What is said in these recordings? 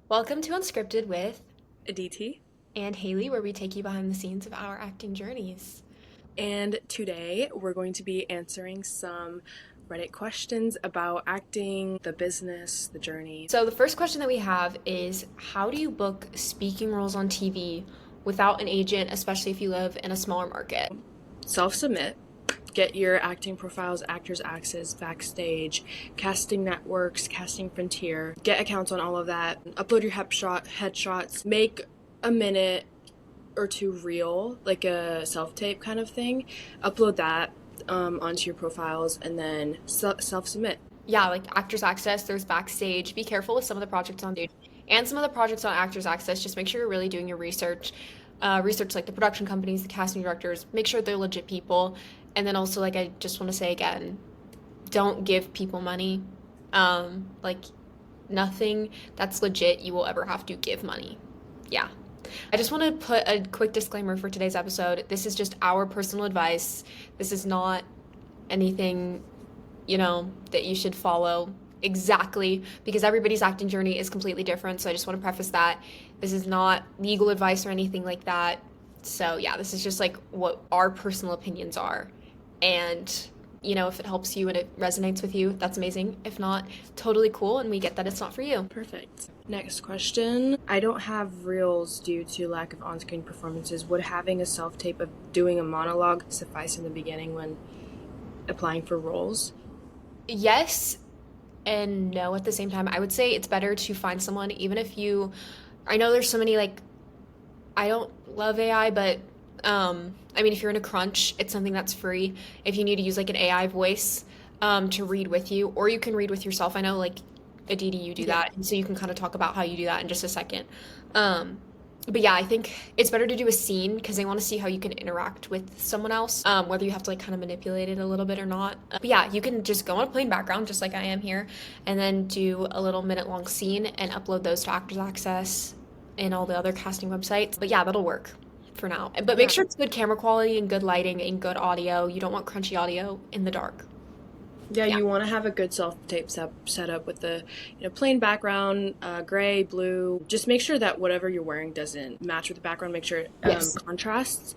Welcome to Unscripted with Aditi. and Haley, where we take you behind the scenes of our acting journeys. And today we're going to be answering some Reddit questions about acting, the business, the journey. So, the first question that we have is how do you book speaking roles on TV without an agent, especially if you live in a smaller market? Self-submit. Get your acting profiles, Actors Access, Backstage, casting networks, Casting Frontier. Get accounts on all of that. Upload your headshots. Make a minute or two reel, like a self-tape kind of thing. Upload that onto your profiles and then self-submit. Yeah, like Actors Access, there's Backstage. Be careful with some of the projects on stage and some of the projects on Actors Access. Just make sure you're really doing your research. Research like the production companies, the casting directors, make sure they're legit people. And then also, like, I just want to say again, don't give people money. Like, nothing that's legit you will ever have to give money. Yeah. I just want to put a quick disclaimer for today's episode. This is just our personal advice. This is not anything, that you should follow exactly because everybody's acting journey is completely different. So I just want to preface that this is not legal advice or anything like that. So yeah, this is just like what our personal opinions are. And if it helps you and it resonates with you, that's amazing. If not, totally cool, and we get that it's not for you. Perfect. Next question. I don't have reels due to lack of on-screen performances. Would having a self-tape of doing a monologue suffice in the beginning when applying for roles? Yes and no at the same time. I would say it's better to find someone, even if I know there's so many, like, I don't love AI, but I mean, if you're in a crunch, it's something that's free. If you need to use like an AI voice to read with you, or you can read with yourself. I know, like, Aditi, you do that, and so you can kind of talk about how you do that in just a second. But yeah, I think it's better to do a scene because they want to see how you can interact with someone else, whether you have to like kind of manipulate it a little bit or not. But yeah, you can just go on a plain background, just like I am here, and then do a little minute-long scene and upload those to Actors Access and all the other casting websites. But yeah, that'll work for now. But make Yeah. sure it's good camera quality and good lighting and good audio. You don't want crunchy audio in the dark. Yeah, Yeah. you want to have a good self-tape set up with the plain background, gray, blue. Just make sure that whatever you're wearing doesn't match with the background. Make sure it Yes. contrasts.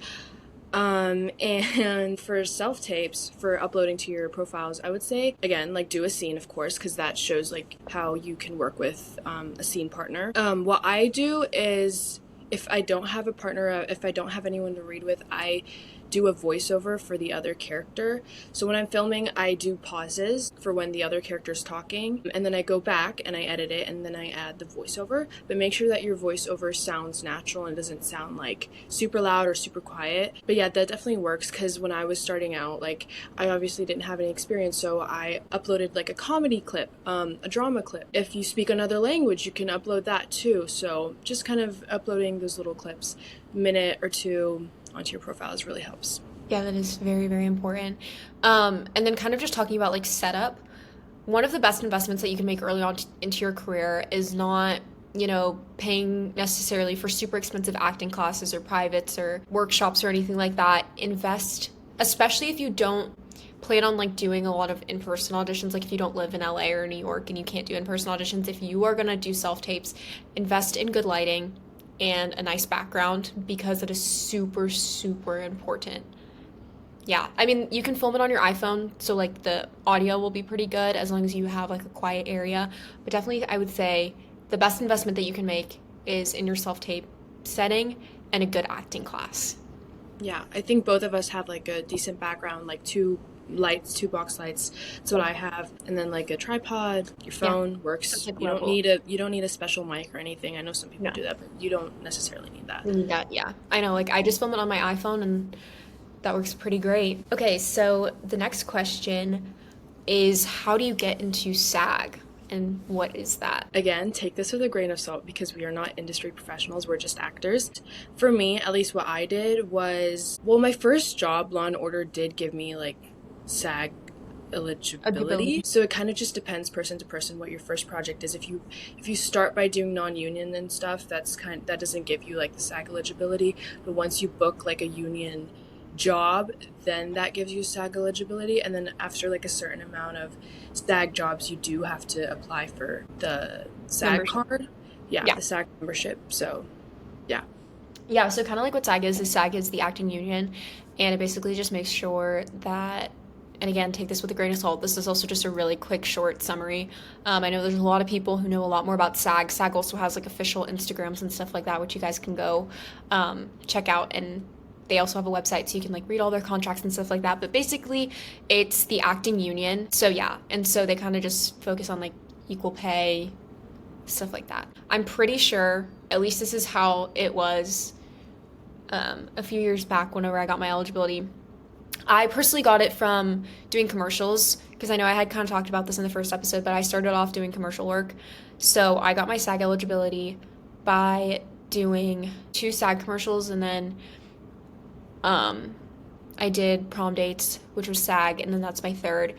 And for self-tapes, for uploading to your profiles, I would say, again, like do a scene, of course, because that shows like how you can work with a scene partner. What I do is if I don't have a partner, if I don't have anyone to read with, I do a voiceover for the other character. So when I'm filming, I do pauses for when the other character's talking, and then I go back and I edit it, and then I add the voiceover. But make sure that your voiceover sounds natural and doesn't sound like super loud or super quiet. But yeah, that definitely works because when I was starting out, like, I obviously didn't have any experience, so I uploaded like a comedy clip, a drama clip. If you speak another language, you can upload that too. So just kind of uploading those little clips, minute or two, onto your profiles really helps. Yeah, that is very, very important. And then kind of just talking about like setup. One of the best investments that you can make early on into your career is not, paying necessarily for super expensive acting classes or privates or workshops or anything like that. Invest, especially if you don't plan on like doing a lot of in-person auditions, like if you don't live in LA or New York and you can't do in-person auditions, if you are going to do self-tapes, invest in good lighting and a nice background because it is super, super important. Yeah, I mean, you can film it on your iPhone, so like the audio will be pretty good as long as you have like a quiet area. But definitely, I would say the best investment that you can make is in your self tape setting and a good acting class. Yeah, I think both of us have like a decent background, like two lights, two box lights. That's what I have, and then like a tripod. Your Yeah, phone that's works. like what will. You don't need a special mic or anything. I know some people No, do that, but you don't necessarily need that. we need that. Yeah, I know. Like I just film it on my iPhone, and that works pretty great. Okay, so the next question is how do you get into SAG, and what is that? Again, take this with a grain of salt because we are not industry professionals, we're just actors. For me, at least what I did was, well, my first job, Law and Order, did give me like SAG eligibility. Eligibility. So it kind of just depends person to person what your first project is. If you start by doing non-union and stuff, that doesn't give you like the SAG eligibility. But once you book like a union job, then that gives you SAG eligibility. And then after like a certain amount of SAG jobs, you do have to apply for the SAG Membership. card. yeah, Yeah. the SAG membership. So yeah. Yeah, so kind of like what SAG is SAG is the acting union, and it basically just makes sure that, and again, take this with a grain of salt. This is also just a really quick, short summary. I know there's a lot of people who know a lot more about SAG. SAG also has like official Instagrams and stuff like that, which you guys can go check out, and they also have a website so you can like read all their contracts and stuff like that. But basically, it's the acting union. So yeah, and so they kind of just focus on like equal pay, stuff like that. I'm pretty sure, at least this is how it was a few years back whenever I got my eligibility. I personally got it from doing commercials because I know I had kind of talked about this in the first episode, but I started off doing commercial work. So I got my SAG eligibility by doing 2 SAG commercials, and then um, I did Prom Dates, which was SAG, and then that's my third.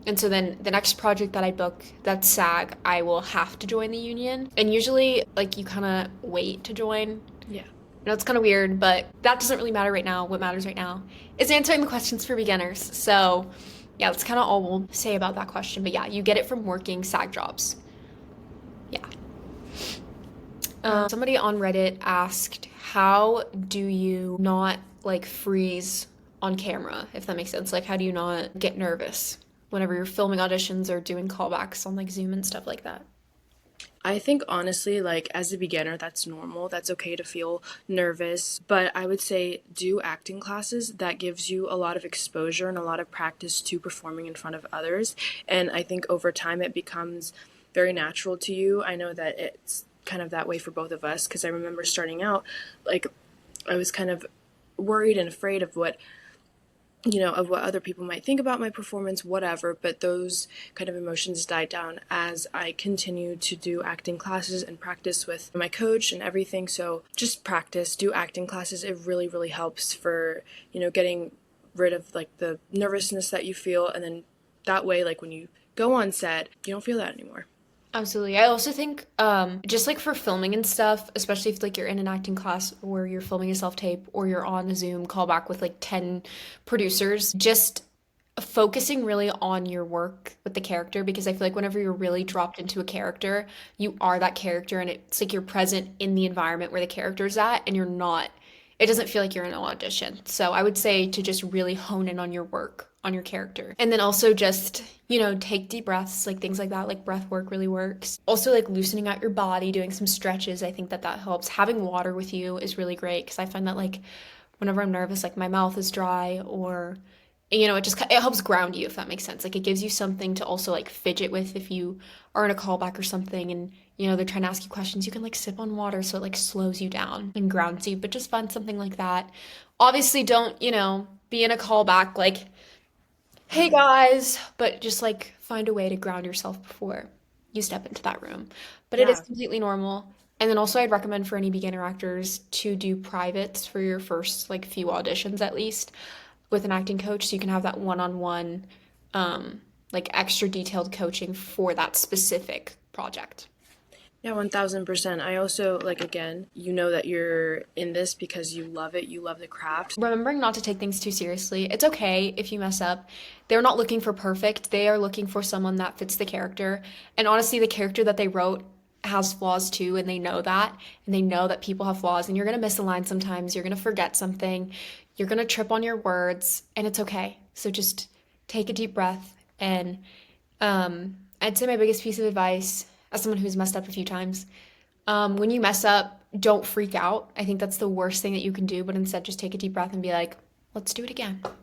And so then the next project that I book that's SAG, I will have to join the union. And usually, like, you kind of wait to join. Yeah. I know it's kind of weird, but that doesn't really matter right now. What matters right now is answering the questions for beginners. So, yeah, that's kind of all we'll say about that question. But yeah, you get it from working SAG jobs. Yeah. Somebody on Reddit asked, how do you not like freeze on camera, if that makes sense? Like, how do you not get nervous whenever you're filming auditions or doing callbacks on like Zoom and stuff like that? I think honestly, like as a beginner, that's normal. That's okay to feel nervous. But I would say do acting classes. That gives you a lot of exposure and a lot of practice to performing in front of others. And I think over time it becomes very natural to you. I know that it's kind of that way for both of us because I remember starting out, like I was kind of worried and afraid of what of what other people might think about my performance, whatever. But those kind of emotions died down as I continued to do acting classes and practice with my coach and everything. So just practice, do acting classes. It really, really helps for, getting rid of like the nervousness that you feel. And then that way, like when you go on set, you don't feel that anymore. Absolutely. I also think just like for filming and stuff, especially if like you're in an acting class or you're filming a self-tape or you're on a Zoom callback with like 10 producers, just focusing really on your work with the character, because I feel like whenever you're really dropped into a character, you are that character, and it's like you're present in the environment where the character's at, and you're not, it doesn't feel like you're in an audition. So I would say to just really hone in on your work, on your character. And then also just, take deep breaths, like things like that, like breath work really works. Also like loosening out your body, doing some stretches. I think that helps. Having water with you is really great because I find that like whenever I'm nervous, like my mouth is dry, or it helps ground you, if that makes sense. Like it gives you something to also like fidget with if you are in a callback or something, and they're trying to ask you questions. You can like sip on water so it like slows you down and grounds you. But just find something like that. Obviously, don't be in a callback like, hey guys, but just like find a way to ground yourself before you step into that room. But it is Yeah. completely normal. And then also I'd recommend for any beginner actors to do privates for your first like few auditions at least with an acting coach, so you can have that one-on-one like extra detailed coaching for that specific project. Yeah, 1000%. I also, like, again, you know that you're in this because you love it, you love the craft. Remembering not to take things too seriously. It's okay if you mess up. They're not looking for perfect. They are looking for someone that fits the character. And honestly, the character that they wrote has flaws too, and they know that. And they know that people have flaws, and you're going to miss a line sometimes. You're going to forget something. You're going to trip on your words, and it's okay. So just take a deep breath. And I'd say my biggest piece of advice, as someone who's messed up a few times, when you mess up, don't freak out. I think that's the worst thing that you can do, but instead just take a deep breath and be like, let's do it again. And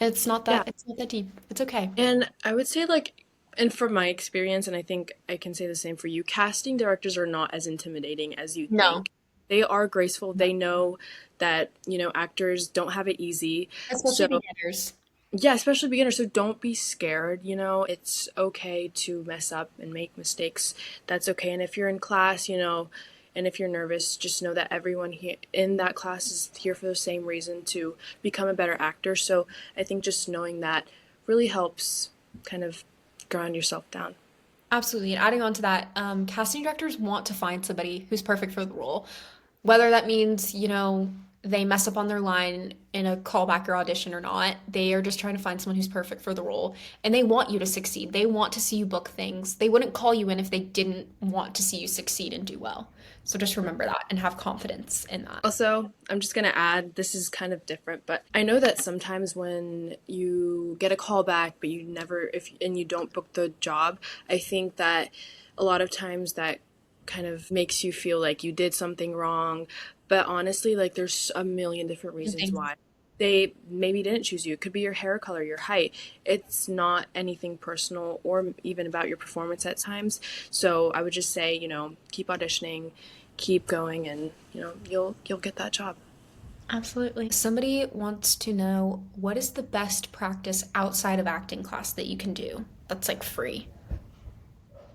Yeah. it's not that deep. It's okay. And I would say, like, and from my experience, and I think I can say the same for you, casting directors are not as intimidating as you No, think. They are graceful. They know that, actors don't have it easy. especially So, beginners. yeah, especially beginners. So don't be scared. It's okay to mess up and make mistakes. That's okay. And if you're in class, and if you're nervous, just know that everyone here in that class is here for the same reason, to become a better actor. So I think just knowing that really helps kind of ground yourself down. Absolutely. And adding on to that, casting directors want to find somebody who's perfect for the role. Whether that means, they mess up on their line in a callback or audition or not. They are just trying to find someone who's perfect for the role. And they want you to succeed. They want to see you book things. They wouldn't call you in if they didn't want to see you succeed and do well. So just remember that and have confidence in that. Also, I'm just going to add, this is kind of different, but I know that sometimes when you get a call back, but you never, and you don't book the job, I think that a lot of times that kind of makes you feel like you did something wrong. But honestly, like there's a million different reasons why they maybe didn't choose you. It could be your hair color, your height. It's not anything personal or even about your performance at times. So I would just say, keep auditioning, keep going, and you'll get that job. Absolutely. Somebody wants to know, what is the best practice outside of acting class that you can do that's like free?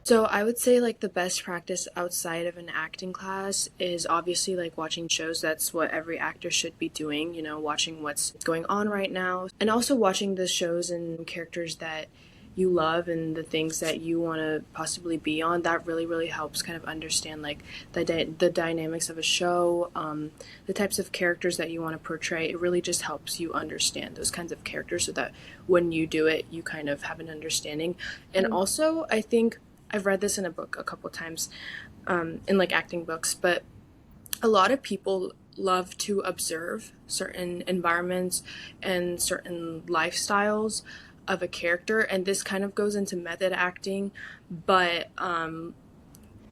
So I would say like the best practice outside of an acting class is obviously like watching shows. That's what every actor should be doing, watching what's going on right now, and also watching the shows and characters that you love and the things that you want to possibly be on. That really, really helps kind of understand like the dynamics of a show, the types of characters that you want to portray. It really just helps you understand those kinds of characters so that when you do it, you kind of have an understanding. And also, I think I've read this in a book a couple times, in like acting books, but a lot of people love to observe certain environments and certain lifestyles of a character, and this kind of goes into method acting, but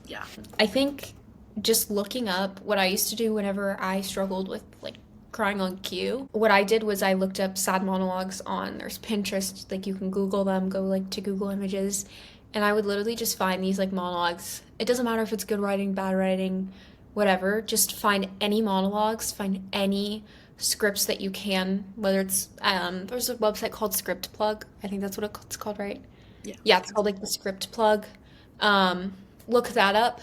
yeah. I think just looking up what I used to do whenever I struggled with like crying on cue, what I did was I looked up sad monologues there's Pinterest, like you can Google them, go like to Google Images, and I would literally just find these like monologues. It doesn't matter if it's good writing, bad writing, whatever. Just find any monologues, find any scripts that you can, whether it's, there's a website called Script Plug. I think that's what it's called, right? Yeah. Yeah, it's called like the Script Plug. Look that up.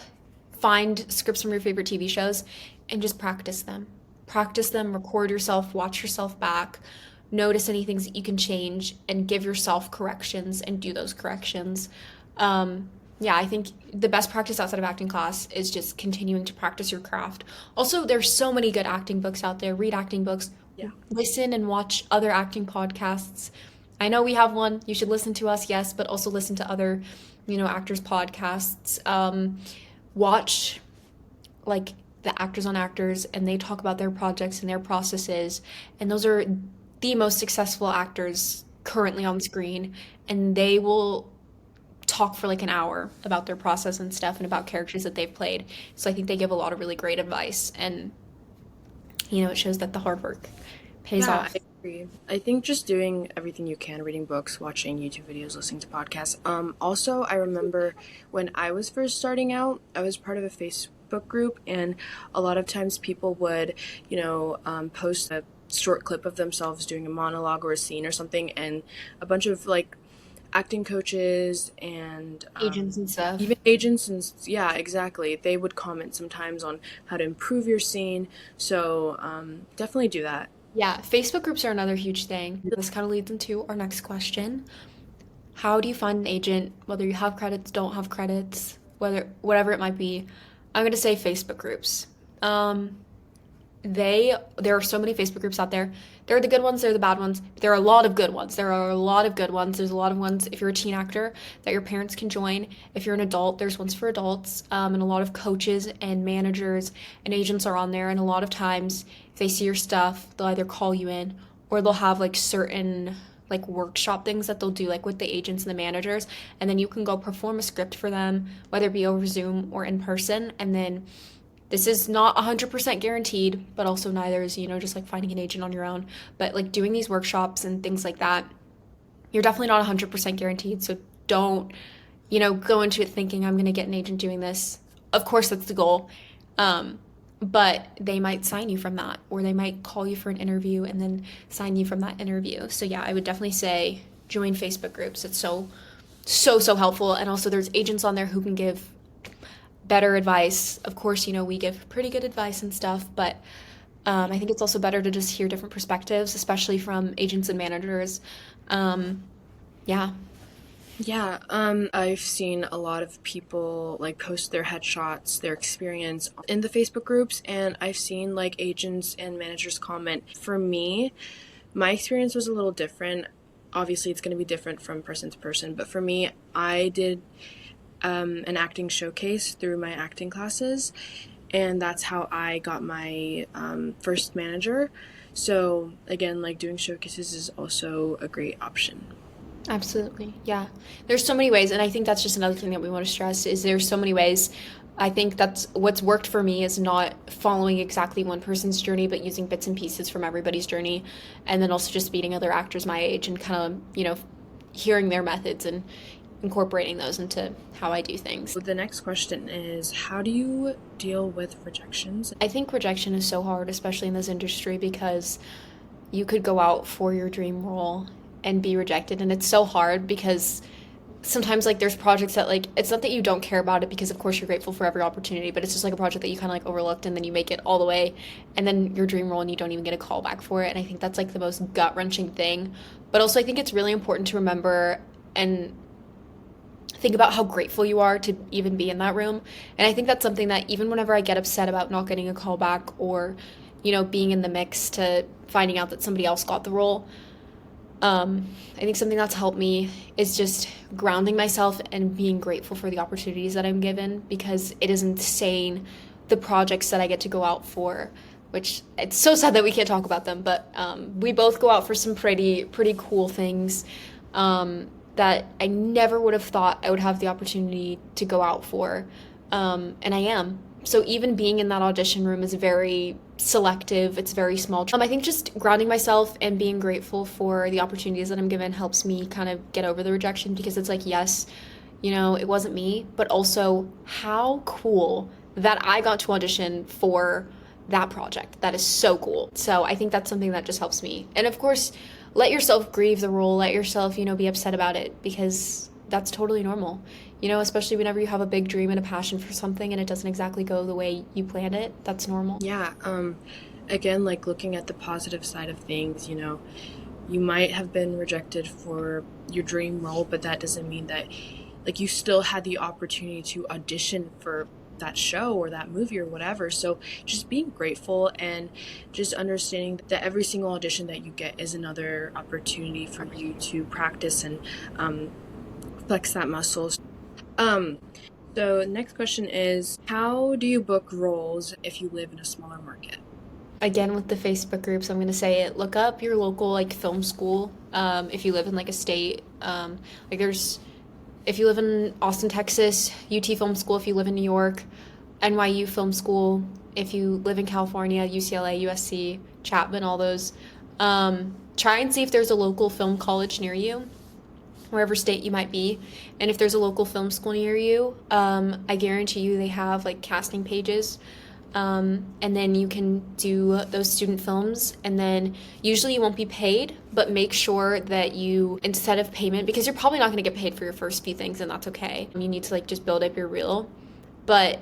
Find scripts from your favorite TV shows and just practice them. Practice them, record yourself, watch yourself back, notice any things that you can change, and give yourself corrections and do those corrections. Yeah, I think the best practice outside of acting class is just continuing to practice your craft. Also, there's so many good acting books out there. Read acting books. Yeah. Listen and watch other acting podcasts. I know we have one. You should listen to us, yes, but also listen to other, actors' podcasts. Watch, like, the Actors on Actors, and they talk about their projects and their processes. And those are the most successful actors currently on screen, and they will talk for like an hour about their process and stuff and about characters that they've played. So I think they give a lot of really great advice, and it shows that the hard work pays off. I agree. I think just doing everything you can, reading books, watching YouTube videos, listening to podcasts. Also, I remember when I was first starting out, I was part of a Facebook group, and a lot of times people would, post a short clip of themselves doing a monologue or a scene or something, and a bunch of like acting coaches and Agents and stuff. even agents, and yeah, exactly, they would comment sometimes on how to improve your scene. So definitely do that. Yeah, Facebook groups are another huge thing. This kind of leads into our next question. How do you find an agent, whether you have credits, don't have credits, whatever it might be? I'm going to say Facebook groups. There are so many Facebook groups out there. There are the good ones, there are the bad ones. There are a lot of good ones. There's a lot of ones if you're a teen actor that your parents can join. If you're an adult, there's ones for adults. And a lot of coaches and managers and agents are on there. And a lot of times, if they see your stuff, they'll either call you in, or they'll have like certain like workshop things that they'll do like with the agents and the managers. And then you can go perform a script for them, whether it be over Zoom or in person. And then this is not 100% guaranteed, but also neither is, just like finding an agent on your own. But like doing these workshops and things like that, you're definitely not 100% guaranteed. So don't, go into it thinking I'm going to get an agent doing this. Of course, that's the goal. But they might sign you from that, or they might call you for an interview and then sign you from that interview. So yeah, I would definitely say join Facebook groups. It's so helpful. And also there's agents on there who can give better advice. Of course, we give pretty good advice and stuff, but I think it's also better to just hear different perspectives, especially from agents and managers. Yeah. Yeah, I've seen a lot of people like post their headshots, their experience in the Facebook groups, and I've seen like agents and managers comment. For me, my experience was a little different. Obviously, it's going to be different from person to person, but for me, I did an acting showcase through my acting classes, and that's how I got my first manager. So, again, like doing showcases is also a great option. Absolutely. Yeah. There's so many ways, and I think that's just another thing that we want to stress is there's so many ways. I think that's what's worked for me is not following exactly one person's journey, but using bits and pieces from everybody's journey, and then also just meeting other actors my age and kind of, hearing their methods and incorporating those into how I do things. The next question is, how do you deal with rejections? I think rejection is so hard, especially in this industry, because you could go out for your dream role and be rejected, and it's so hard because sometimes like there's projects that like it's not that you don't care about it because of course you're grateful for every opportunity, but it's just like a project that you kind of like overlooked and then you make it all the way and then your dream role and you don't even get a call back for it, and I think that's like the most gut-wrenching thing. But also I think it's really important to remember and think about how grateful you are to even be in that room. And I think that's something that even whenever I get upset about not getting a call back or being in the mix to finding out that somebody else got the role, I think something that's helped me is just grounding myself and being grateful for the opportunities that I'm given, because it is insane the projects that I get to go out for, which it's so sad that we can't talk about them, but we both go out for some pretty cool things that I never would have thought I would have the opportunity to go out for, and I am. So even being in that audition room is very selective. It's very small. I think just grounding myself and being grateful for the opportunities that I'm given helps me kind of get over the rejection, because it's like, yes, it wasn't me, but also how cool that I got to audition for that project. That is so cool. So I think that's something that just helps me. And of course, let yourself grieve the role, let yourself, be upset about it, because that's totally normal. Especially whenever you have a big dream and a passion for something and it doesn't exactly go the way you planned it, that's normal. Yeah, again, like looking at the positive side of things, you might have been rejected for your dream role, but that doesn't mean that like you still had the opportunity to audition for that show or that movie or whatever. So just being grateful and just understanding that every single audition that you get is another opportunity for you to practice and flex that muscle. Um, so next question is, how do you book roles if you live in a smaller market? Again, with the Facebook groups, I'm going to say it. Look up your local like film school. If you live in like a state, like if you live in Austin, Texas, UT Film School. If you live in New York, NYU Film School. If you live in California, UCLA, USC, Chapman, all those. Try and see if there's a local film college near you, wherever state you might be. And if there's a local film school near you, I guarantee you they have like casting pages. And then you can do those student films, and then usually you won't be paid, but make sure that you, instead of payment, because you're probably not going to get paid for your first few things, and that's okay. You need to like just build up your reel. But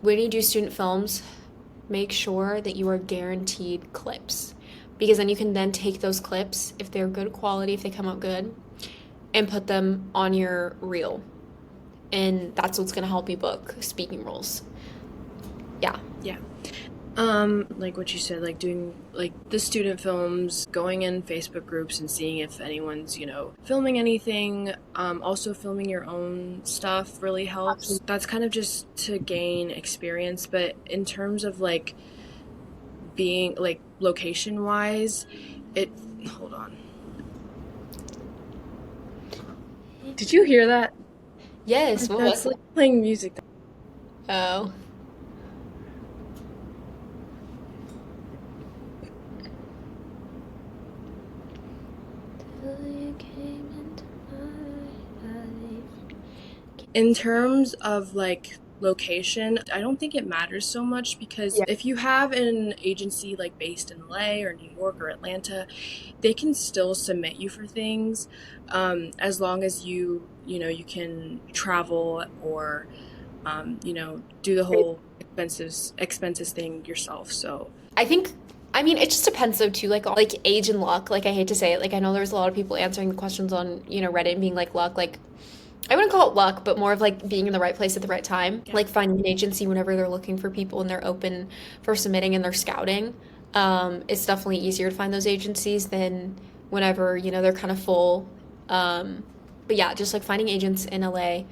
when you do student films, make sure that you are guaranteed clips, because then you can then take those clips, if they're good quality, if they come out good, and put them on your reel. And that's what's going to help you book speaking roles. Yeah. Yeah. Like what you said, like doing like the student films, going in Facebook groups and seeing if anyone's, filming anything. Also filming your own stuff really helps. That's kind of just to gain experience, but in terms of like being like location wise, hold on. Did you hear that? Yes, what That's was it? like playing music. Oh. In terms of like location, I don't think it matters so much, because if you have an agency like based in LA or New York or Atlanta, they can still submit you for things, as long as you can travel or do the whole expenses thing yourself. So I think I mean, it just depends though too, like age and luck. Like I hate to say it, like I know there's a lot of people answering the questions on, Reddit and being like luck. Like I wouldn't call it luck, but more of like being in the right place at the right time. Yeah. Like finding an agency whenever they're looking for people and they're open for submitting and they're scouting. It's definitely easier to find those agencies than whenever, they're kind of full. But yeah, just like finding agents in LA,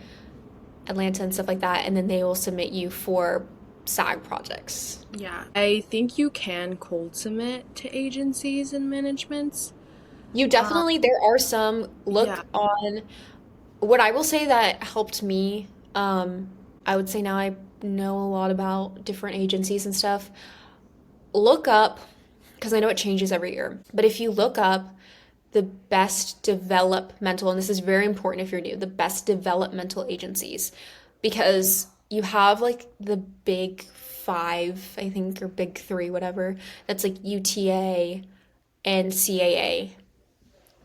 Atlanta and stuff like that, and then they will submit you for SAG projects. Yeah. I think you can cold submit to agencies and managements. You Um, definitely, there are some, yeah. look on what I will say that helped me. I would say now I know a lot about different agencies and stuff. Look up, because I know it changes every year, but if you look up the best developmental, and this is very important if you're new, the best developmental agencies, because you have like the big five, I think, or big three, whatever. That's like UTA and CAA.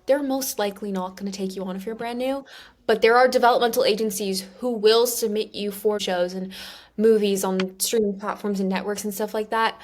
They're most likely not going to take you on if you're brand new. But there are developmental agencies who will submit you for shows and movies on streaming platforms and networks and stuff like that.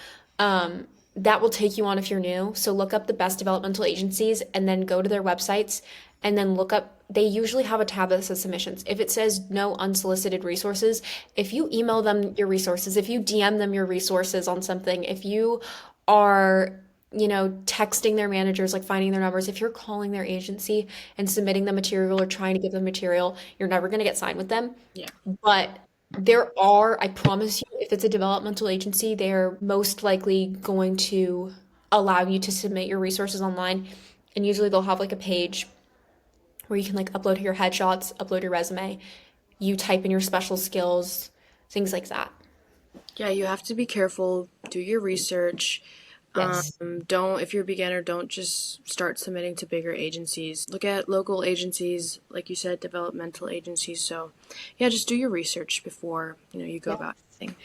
That will take you on if you're new. So look up the best developmental agencies and then go to their websites and then look up. They usually have a tab that says submissions. If it says no unsolicited resources, if you email them your resources, if you DM them your resources on something, if you are texting their managers, like finding their numbers. If you're calling their agency and submitting the material or trying to give them material, you're never going to get signed with them. Yeah. But there are, I promise you, if it's a developmental agency, they're most likely going to allow you to submit your resources online. And usually they'll have like a page where you can like upload your headshots, upload your resume, you type in your special skills, things like that. Yeah, you have to be careful, do your research. Yes. Don't, if you're a beginner, don't just start submitting to bigger agencies. Look at local agencies, like you said, developmental agencies. So, yeah, just do your research before, you go Yeah. about anything.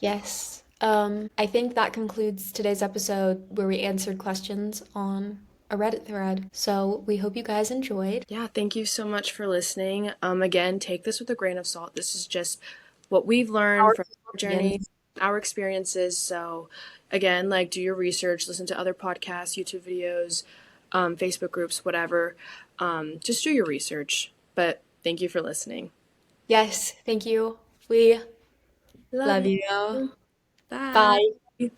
Yes. I think that concludes today's episode where we answered questions on a Reddit thread. So we hope you guys enjoyed. Yeah, thank you so much for listening. Again, take this with a grain of salt. This is just what we've learned Our from our journeys, opinions. our experiences. So, again, like do your research, listen to other podcasts, YouTube videos, Facebook groups, whatever. Just do your research. But thank you for listening. Yes, thank you. We Love love you. you. Bye. Bye.